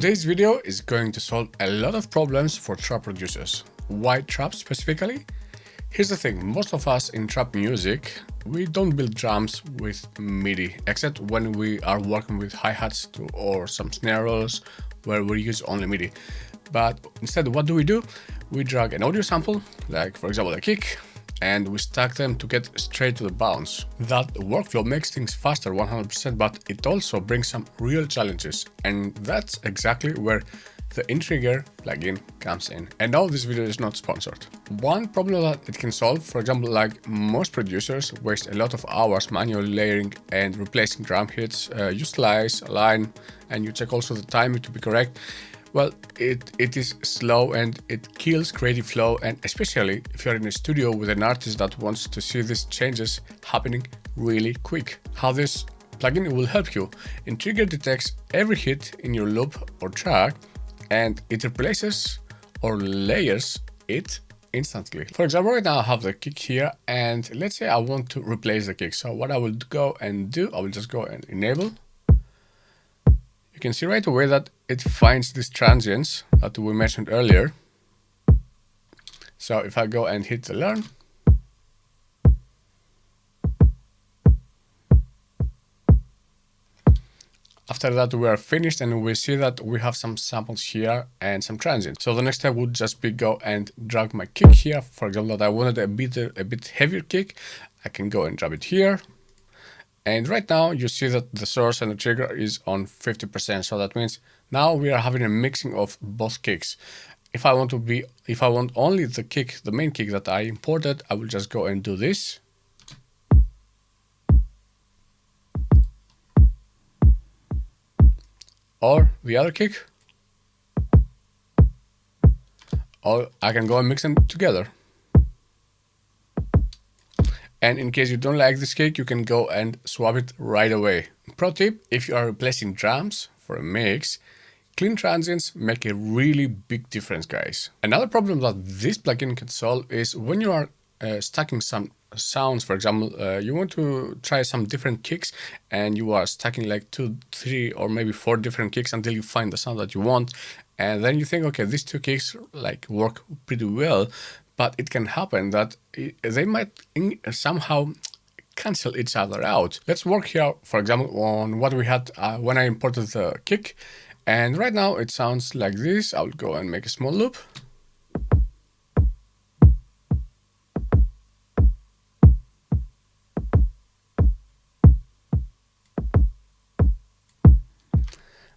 Today's video is going to solve a lot of problems for trap producers. Why trap specifically? Here's the thing, most of us in trap music, we don't build drums with MIDI, except when we are working with hi-hats or some snare rolls where we use only MIDI. But instead, what do? We drag an audio sample, like for example a kick, and we stack them to get straight to the bounce. That workflow makes things faster 100%, but it also brings some real challenges, and that's exactly where the InTrigger plugin comes in. And no, this video is not sponsored. One problem that it can solve, for example, like most producers waste a lot of hours manually layering and replacing drum hits. You slice, align, and you check also the timing to be correct. Well, it is slow and it kills creative flow, and especially if you're in a studio with an artist that wants to see these changes happening really quick. How this plugin will help you. InTrigger detects every hit in your loop or track and it replaces or layers it instantly. For example, right now I have the kick here and let's say I want to replace the kick. So what I will go and do, I will just go and enable. You can see right away that it finds these transients that we mentioned earlier. So if I go and hit the learn, after that we are finished and we see that we have some samples here and some transients. So the next step would just be go and drag my kick here. For example, that I wanted a bit heavier kick, I can go and drop it here. And right now you see that the source and the trigger is on 50%. So that means now we are having a mixing of both kicks. If I want only the kick, the main kick that I imported, I will just go and do this. Or the other kick. Or I can go and mix them together. And in case you don't like this kick, you can go and swap it right away. Pro tip, if you are replacing drums for a mix, clean transients make a really big difference, guys. Another problem that this plugin can solve is when you are stacking some sounds. For example, you want to try some different kicks and you are stacking like 2, 3 or maybe 4 different kicks until you find the sound that you want. And then you think, okay, these 2 kicks like work pretty well, but it can happen that they might somehow cancel each other out. Let's work here, for example, on what we had when I imported the kick. And right now it sounds like this. I will go and make a small loop.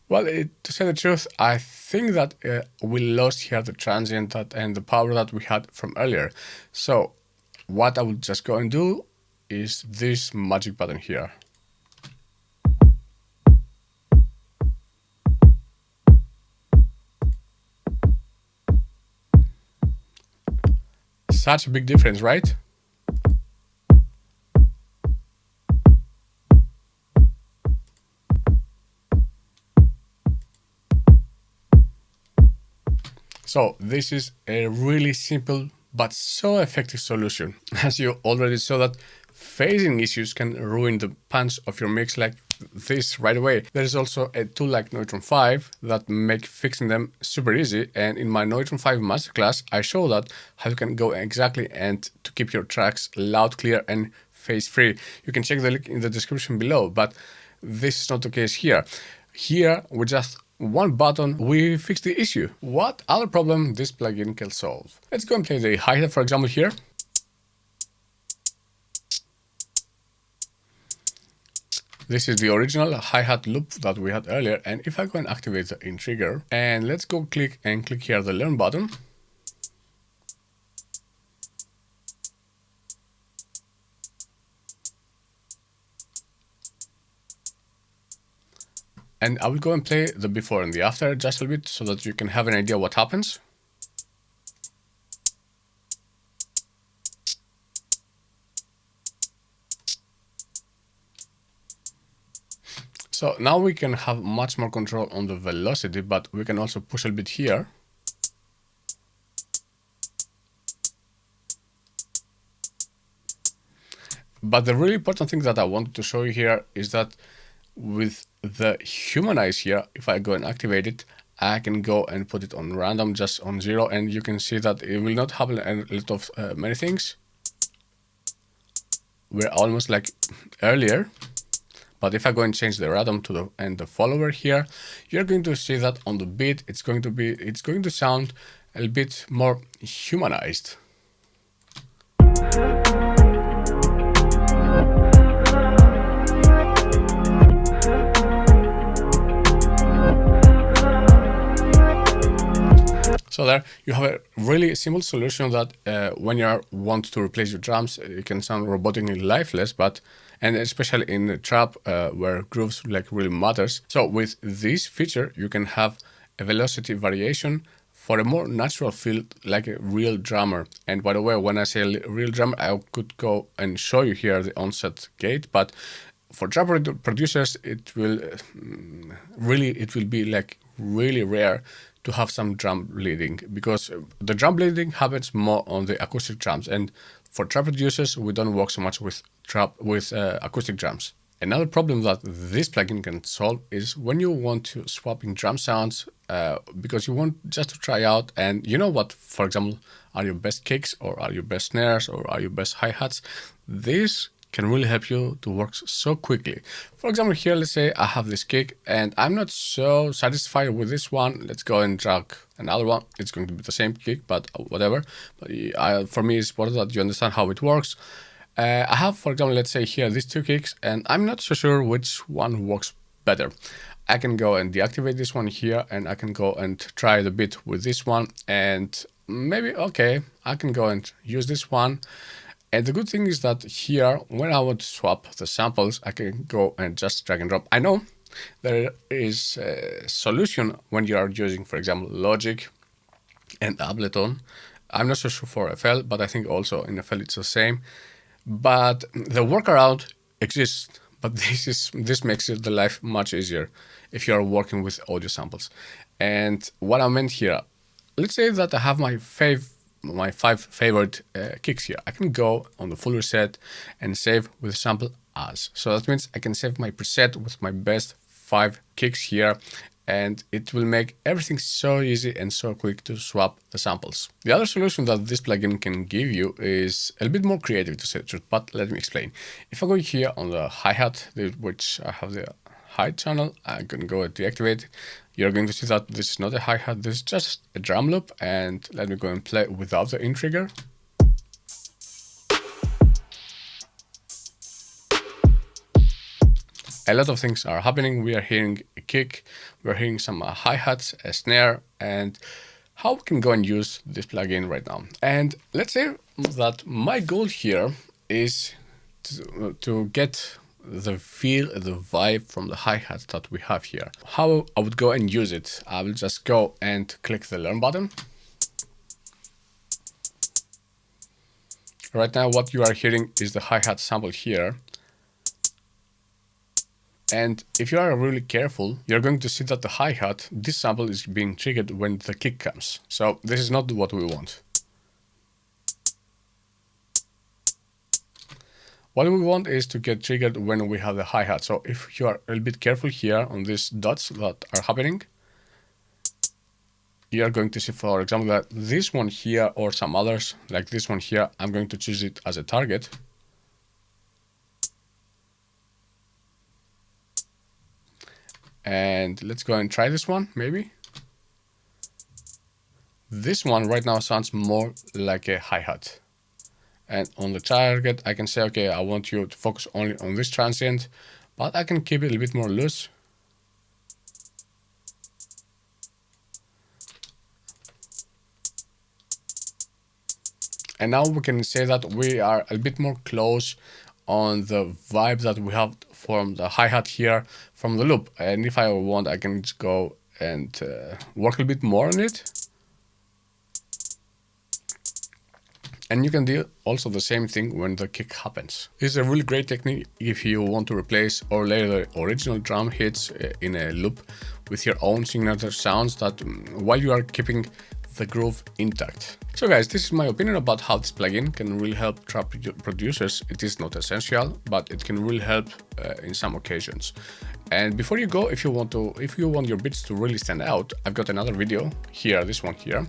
Well, to say the truth, I think that we lost here the transient and the power that we had from earlier. So what I will just go and do is this magic button here. Such a big difference, right? So this is a really simple but so effective solution. As you already saw that phasing issues can ruin the punch of your mix like this right away. There is also a tool like Neutron 5 that make fixing them super easy, and in my Neutron 5 masterclass I show that how you can go exactly and to keep your tracks loud, clear and phase free. You can check the link in the description below, but this is not the case here. Here we just one button, we fix the issue. What other problem this plugin can solve? Let's go and play the hi-hat, for example, here. This is the original hi-hat loop that we had earlier, and if I go and activate the InTrigger, and let's go click here the learn button. And I will go and play the before and the after just a bit so that you can have an idea what happens. So now we can have much more control on the velocity, but we can also push a bit here. But the really important thing that I wanted to show you here is that with the human eyes here, if I go and activate it, I can go and put it on random, just on 0, and you can see that it will not happen a lot of many things. We're almost like earlier. But if I go and change the random to the follower here, you're going to see that on the beat, it's going to sound a bit more humanized. So there you have a really simple solution that when you want to replace your drums, it can sound robotically lifeless, and especially in the trap where grooves like really matters. So with this feature, you can have a velocity variation for a more natural feel, like a real drummer. And by the way, when I say real drummer, I could go and show you here the onset gate, but for trap producers, it will be like really rare to have some drum bleeding, because the drum bleeding happens more on the acoustic drums, and for trap producers we don't work so much with acoustic drums. Another problem that this plugin can solve is when you want to swap in drum sounds because you want just to try out, and you know what, for example, are your best kicks or are your best snares or are your best hi-hats. This can really help you to work so quickly. For example, here, let's say I have this kick and I'm not so satisfied with this one. Let's go and drag another one. It's going to be the same kick, but whatever. But for me, it's important that you understand how it works. I have, for example, let's say here, these two kicks, and I'm not so sure which one works better. I can go and deactivate this one here, and I can go and try the beat with this one, and maybe, okay, I can go and use this one. And the good thing is that here, when I want to swap the samples, I can go and just drag and drop. I know there is a solution when you are using, for example, Logic and Ableton. I'm not so sure for FL, but I think also in FL it's the same. But the workaround exists, but this makes the life much easier if you are working with audio samples. And what I meant here, let's say that I have my 5 favorite kicks here. I can go on the full reset and save with sample as. So that means I can save my preset with my best 5 kicks here, and it will make everything so easy and so quick to swap the samples. The other solution that this plugin can give you is a bit more creative, to say the truth, but let me explain. If I go here on the hi-hat, which I have the hi channel, I can go and deactivate. You're going to see that this is not a hi-hat, this is just a drum loop, and let me go and play without the InTrigger. A lot of things are happening. We are hearing a kick, we're hearing some hi-hats, a snare, and how we can go and use this plugin right now. And let's say that my goal here is to get the feel, the vibe from the hi-hat that we have here. How I would go and use it, I will just go and click the learn button. Right now what you are hearing is the hi-hat sample here. And if you are really careful, you're going to see that the hi-hat, this sample is being triggered when the kick comes. So this is not what we want. What we want is to get triggered when we have the hi-hat. So if you are a little bit careful here on these dots that are happening, you are going to see, for example, that this one here or some others, like this one here, I'm going to choose it as a target. And let's go and try this one, maybe. This one right now sounds more like a hi-hat. And on the target, I can say, okay, I want you to focus only on this transient, but I can keep it a little bit more loose. And now we can say that we are a bit more close on the vibe that we have from the hi-hat here from the loop. And if I want, I can just go and work a bit more on it. And you can do also the same thing when the kick happens. This is a really great technique if you want to replace or layer the original drum hits in a loop with your own signature sounds, that while you are keeping the groove intact. So guys, this is my opinion about how this plugin can really help trap producers. It is not essential, but it can really help in some occasions. And before you go, if you want your beats to really stand out, I've got another video here, this one here,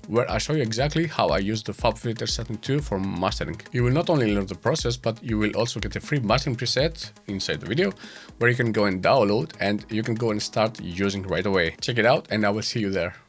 where I show you exactly how I use the FabFilter Setting 2 for mastering. You will not only learn the process, but you will also get a free mastering preset inside the video, where you can go and download and you can go and start using right away. Check it out and I will see you there.